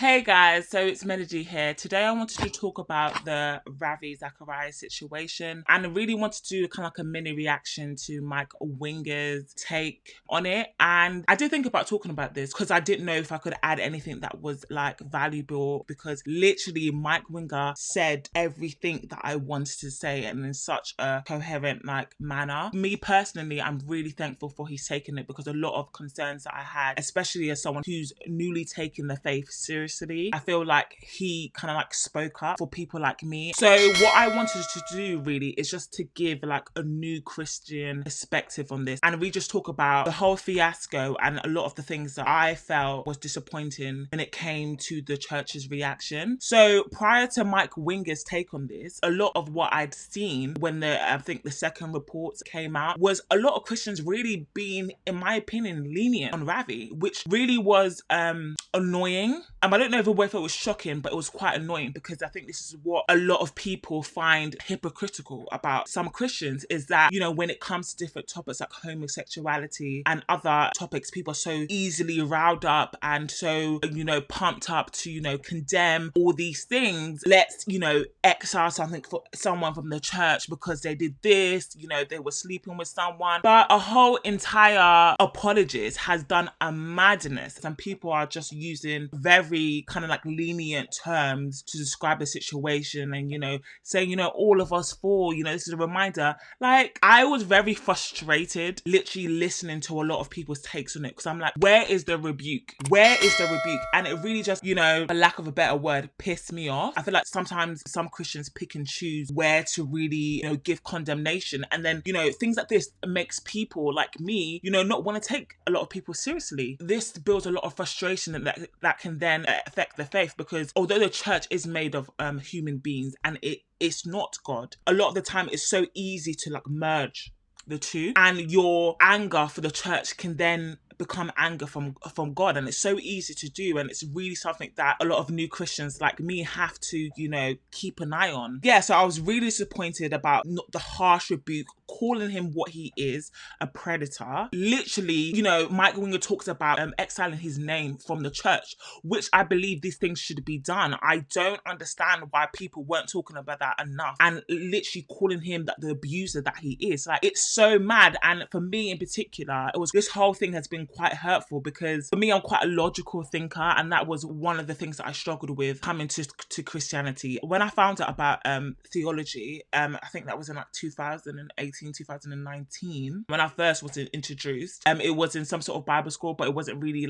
Hey guys, so it's Melody here. Today I wanted to talk about the Ravi Zacharias situation, and I really wanted to do kind of like a mini reaction to Mike Winger's take on it. And I did think about talking about this because I didn't know if I could add anything that was like valuable, because literally Mike Winger said everything that I wanted to say and in such a coherent like manner. Me personally, I'm really thankful for his taking it, because a lot of concerns that I had, especially as someone who's newly taken the faith seriously, I feel like he kind of like spoke up for people like me. So what I wanted to do really is just to give like a new Christian perspective on this, and we just talk about the whole fiasco and a lot of the things that I felt was disappointing when it came to the church's reaction. So prior to Mike Winger's take on this, a lot of what I'd seen when I think the second report came out was a lot of Christians really being, in my opinion, lenient on Ravi, which really was annoying. I don't know if it was shocking, but it was quite annoying, because I think this is what a lot of people find hypocritical about some Christians, is that, you know, when it comes to different topics like homosexuality and other topics, people are so easily riled up and so, you know, pumped up to, you know, condemn all these things. Let's, you know, exile someone from the church because they did this, you know, they were sleeping with someone. But a whole entire apologist has done a madness, and people are just using very kind of like lenient terms to describe the situation, and, you know, saying, you know, all of us fall, you know, this is a reminder. Like, I was very frustrated literally listening to a lot of people's takes on it, because I'm like, where is the rebuke? Where is the rebuke? And it really just, you know, for lack of a better word, pissed me off. I feel like sometimes some Christians pick and choose where to really, you know, give condemnation, and then, you know, things like this makes people like me, you know, not want to take a lot of people seriously. This builds a lot of frustration that can then affect the faith, because although the church is made of human beings and it's not God, a lot of the time it's so easy to like merge the two, and your anger for the church can then become anger from God, and it's so easy to do, and it's really something that a lot of new Christians like me have to, you know, keep an eye on. Yeah, so I was really disappointed about not the harsh rebuke, calling him what he is, a predator. Literally, you know, Mike Winger talks about exiling his name from the church, which I believe these things should be done. I don't understand why people weren't talking about that enough, and literally calling him the abuser that he is. Like, it's so mad. And for me in particular, this whole thing has been quite hurtful, because for me, I'm quite a logical thinker, and that was one of the things that I struggled with coming to Christianity. When I found out about theology, I think that was in like 2018, 2019, when I first was introduced. It was in some sort of Bible school, but it wasn't really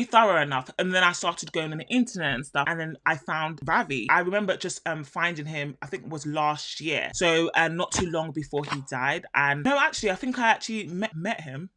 thorough enough. And then I started going on the internet and stuff, and then I found Ravi. I remember just finding him, I think it was last year, so not too long before he died. And no, actually, I think I actually met him.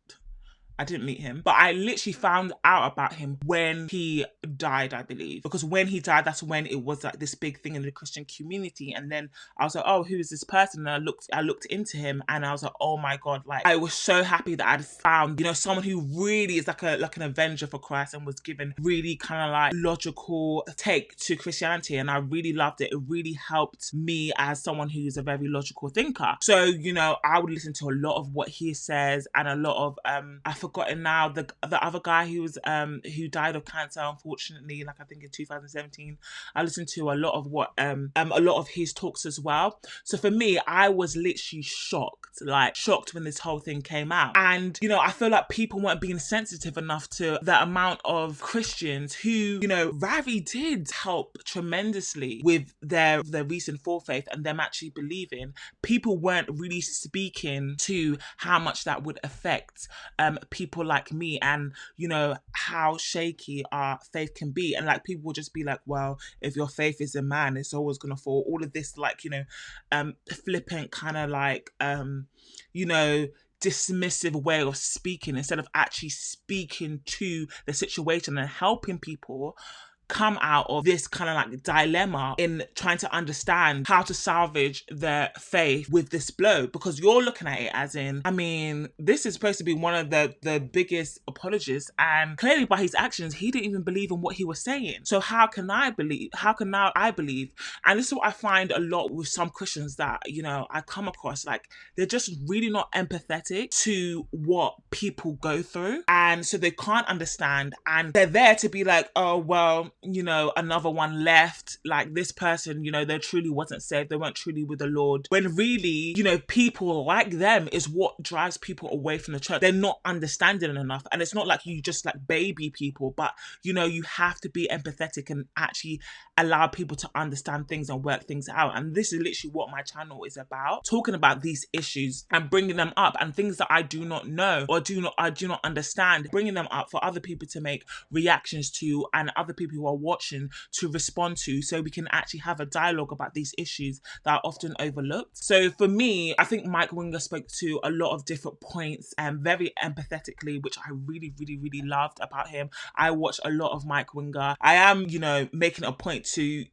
I didn't meet him, but I literally found out about him when he died, I believe. Because when he died, that's when it was like this big thing in the Christian community. And then I was like, oh, who is this person? And I looked into him, and I was like, oh my God, like, I was so happy that I'd found, you know, someone who really is like an avenger for Christ, and was given really kind of like logical take to Christianity. And I really loved it. It really helped me as someone who's a very logical thinker. So, you know, I would listen to a lot of what he says, and a lot of, I've forgotten now, the other guy who was who died of cancer, unfortunately, like I think in 2017. I listened to a lot of what a lot of his talks as well. So for me, I was literally shocked when this whole thing came out. And, you know, I feel like people weren't being sensitive enough to the amount of Christians who, you know, Ravi did help tremendously with their recent full faith and them actually believing. People weren't really speaking to how much that would affect people like me, and, you know, how shaky our faith can be. And like, people will just be like, well, if your faith is a man, it's always gonna fall. All of this, like, you know, flippant kind of like you know, dismissive way of speaking, instead of actually speaking to the situation and helping people come out of this kind of like dilemma in trying to understand how to salvage their faith with this blow. Because you're looking at it as in, I mean, this is supposed to be one of the biggest apologists, and clearly by his actions, he didn't even believe in what he was saying. So how can now I believe? And this is what I find a lot with some Christians that, you know, I come across, like, they're just really not empathetic to what people go through, and so they can't understand, and they're there to be like, oh well, another one left, like this person, they truly wasn't saved, they weren't truly with the Lord, when really, people like them is what drives people away from the church. They're not understanding enough. And it's not like you just like baby people, but you have to be empathetic and actually allow people to understand things and work things out. And this is literally what my channel is about, talking about these issues and bringing them up, and things that I do not know or I do not understand, bringing them up for other people to make reactions to, and other people who are watching to respond to, so we can actually have a dialogue about these issues that are often overlooked. So for me, I think Mike Winger spoke to a lot of different points and very empathetically, which I really, really, really loved about him. I watch a lot of Mike Winger. I am, making a point to,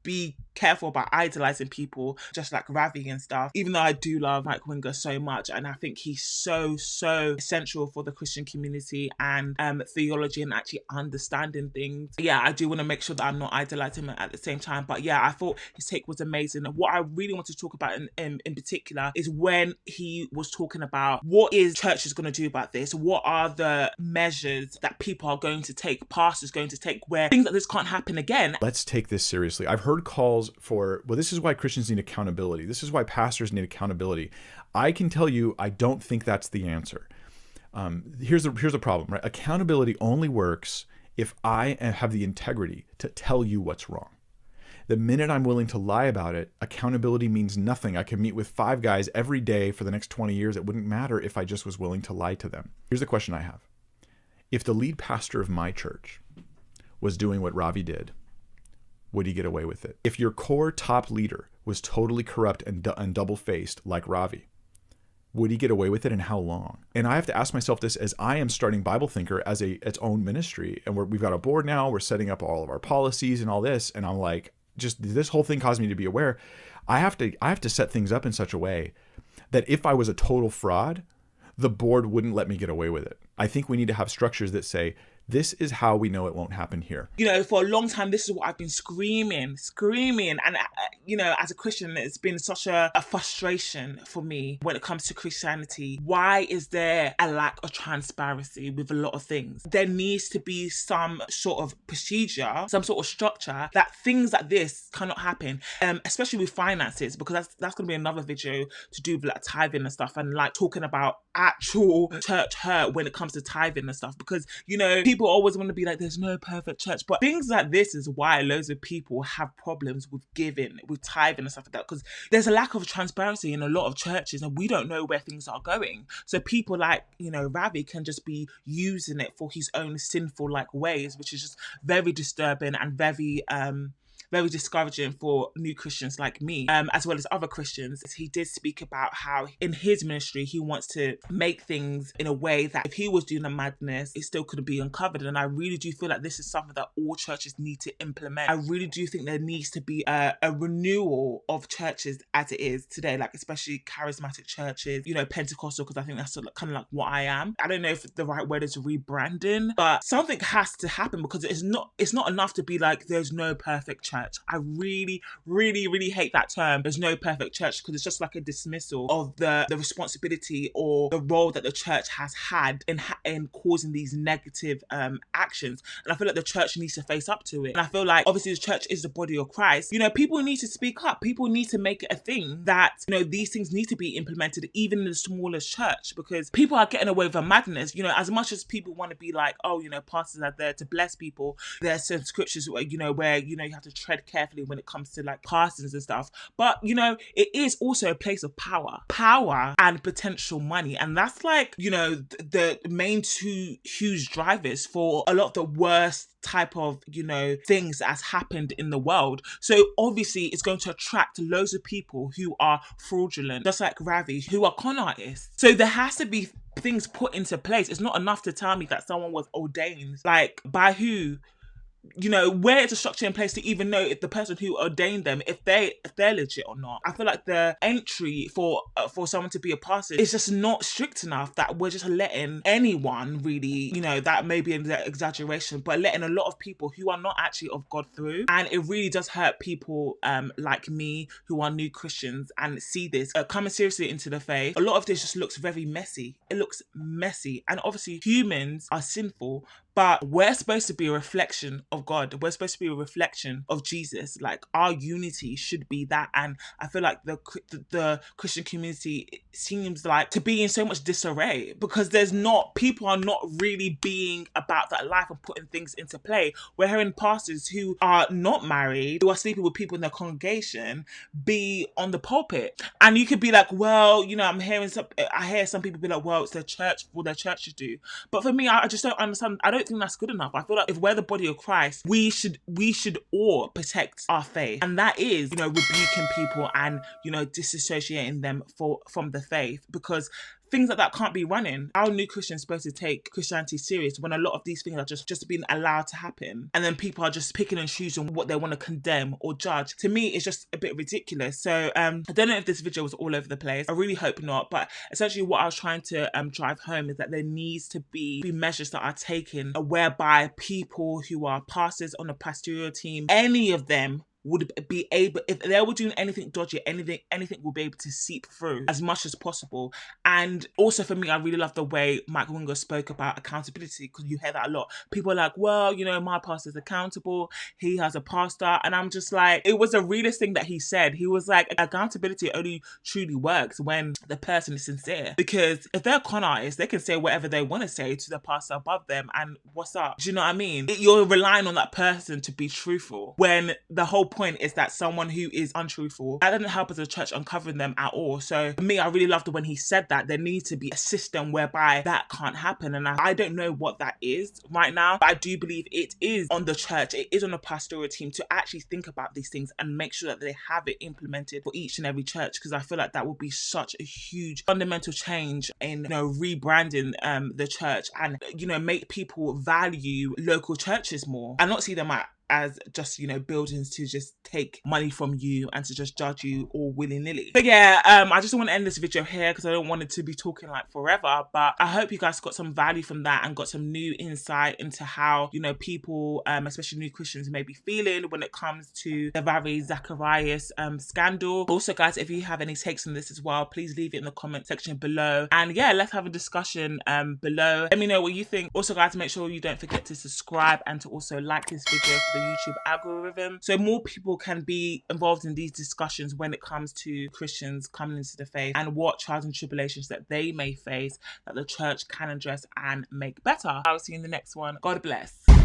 be careful about idolizing people just like Ravi and stuff, even though I do love Mike Winger so much, and I think he's so essential for the Christian community and theology and actually understanding things. Yeah, I do want to make sure that I'm not idolizing him at the same time, but yeah, I thought his take was amazing. And what I really want to talk about in particular is when he was talking about what is churches going to do about this, what are the measures that people are going to take, pastors going to take, where things like this can't happen again. Let's take this seriously. I've heard calls for, well, this is why Christians need accountability. This is why pastors need accountability. I can tell you, I don't think that's the answer. Here's the problem, right? Accountability only works if I have the integrity to tell you what's wrong. The minute I'm willing to lie about it, accountability means nothing. I could meet with 5 guys every day for the next 20 years. It wouldn't matter if I just was willing to lie to them. Here's the question I have. If the lead pastor of my church was doing what Ravi did, would he get away with it? If your core top leader was totally corrupt and double-faced like Ravi, would he get away with it, and how long? And I have to ask myself this as I am starting Bible Thinker as its own ministry. And we've got a board now. We're setting up all of our policies and all this. And I'm like, just this whole thing caused me to be aware. I have to set things up in such a way that if I was a total fraud, the board wouldn't let me get away with it. I think we need to have structures that say, this is how we know it won't happen here. For a long time, this is what I've been screaming. And, as a Christian, it's been such a frustration for me when it comes to Christianity. Why is there a lack of transparency with a lot of things? There needs to be some sort of procedure, some sort of structure that things like this cannot happen, especially with finances, because that's going to be another video to do with like tithing and stuff, and like talking about actual church hurt when it comes to tithing and stuff, because, people always want to be like, there's no perfect church. But things like this is why loads of people have problems with giving, with tithing and stuff like that, because there's a lack of transparency in a lot of churches and we don't know where things are going. So people like, Ravi can just be using it for his own sinful like ways, which is just very disturbing and very discouraging for new Christians like me, as well as other Christians. He did speak about how in his ministry, he wants to make things in a way that if he was doing a madness, it still could be uncovered. And I really do feel like this is something that all churches need to implement. I really do think there needs to be a renewal of churches as it is today, like especially charismatic churches, Pentecostal, because I think that's kind of like what I am. I don't know if the right word is rebranding, but something has to happen, because it's not enough to be like, there's no perfect church. I really, really, really hate that term. There's no perfect church, because it's just like a dismissal of the responsibility or the role that the church has had in causing these negative actions. And I feel like the church needs to face up to it. And I feel like obviously the church is the body of Christ. People need to speak up. People need to make it a thing that, these things need to be implemented even in the smallest church, because people are getting away with a madness. As much as people want to be like, oh, pastors are there to bless people. There's some scriptures where, you have to tread carefully when it comes to like pastors and stuff. But, it is also a place of power and potential money. And that's like, the main 2 huge drivers for a lot of the worst type of, things that has happened in the world. So obviously it's going to attract loads of people who are fraudulent, just like Ravi, who are con artists. So there has to be things put into place. It's not enough to tell me that someone was ordained. Like, by who? Where is the structure in place to even know if the person who ordained them, if they're legit or not? I feel like the entry for someone to be a pastor is just not strict enough, that we're just letting anyone really, that may be an exaggeration, but letting a lot of people who are not actually of God through. And it really does hurt people like me who are new Christians and see this coming seriously into the faith. A lot of this just looks very messy. It looks messy. And obviously humans are sinful, but we're supposed to be a reflection of God. We're supposed to be a reflection of Jesus. Like, our unity should be that. And I feel like the Christian community seems like to be in so much disarray, because people are not really being about that life and putting things into play. We're hearing pastors who are not married, who are sleeping with people in their congregation, be on the pulpit. And you could be like, well, I hear some people be like, well, it's their church, what their church should do. But for me, I just don't understand. I don't think that's good enough. I feel like if we're the body of Christ, we should all protect our faith. And that is, rebuking people and, disassociating them from the faith, because things like that can't be running. How are new Christians supposed to take Christianity serious when a lot of these things are just being allowed to happen, and then people are just picking and choosing what they want to condemn or judge? To me, it's just a bit ridiculous. So I don't know if this video was all over the place. I really hope not. But essentially what I was trying to drive home is that there needs to be measures that are taken whereby people who are pastors on a pastoral team, any of them, would be able, if they were doing anything dodgy, anything will be able to seep through as much as possible. And also for me, I really love the way Mike Winger spoke about accountability, because you hear that a lot. People are like, well, my pastor's accountable, he has a pastor. And I'm just like, it was a realist thing that he said. He was like, accountability only truly works when the person is sincere. Because if they're con artists, they can say whatever they want to say to the pastor above them, and what's up? Do you know what I mean? You're relying on that person to be truthful, when the whole point is that someone who is untruthful, that doesn't help as a church uncovering them at all. So for me, I really loved it when he said that there needs to be a system whereby that can't happen. And I don't know what that is right now, but I do believe it is on the church, it is on the pastoral team to actually think about these things and make sure that they have it implemented for each and every church, because I feel like that would be such a huge fundamental change in rebranding the church, and make people value local churches more and not see them as just buildings to just take money from you and to just judge you all willy-nilly. But yeah, I just want to end this video here because I don't want it to be talking like forever, but I hope you guys got some value from that and got some new insight into how people, especially new Christians, may be feeling when it comes to the Ravi Zacharias scandal. Also guys, if you have any takes on this as well, please leave it in the comment section below, and yeah, let's have a discussion below. Let me know what you think. Also guys, make sure you don't forget to subscribe and to also like this video for the YouTube algorithm, so more people can be involved in these discussions when it comes to Christians coming into the faith and what trials and tribulations that they may face that the church can address and make better. I'll see you in the next one. God bless.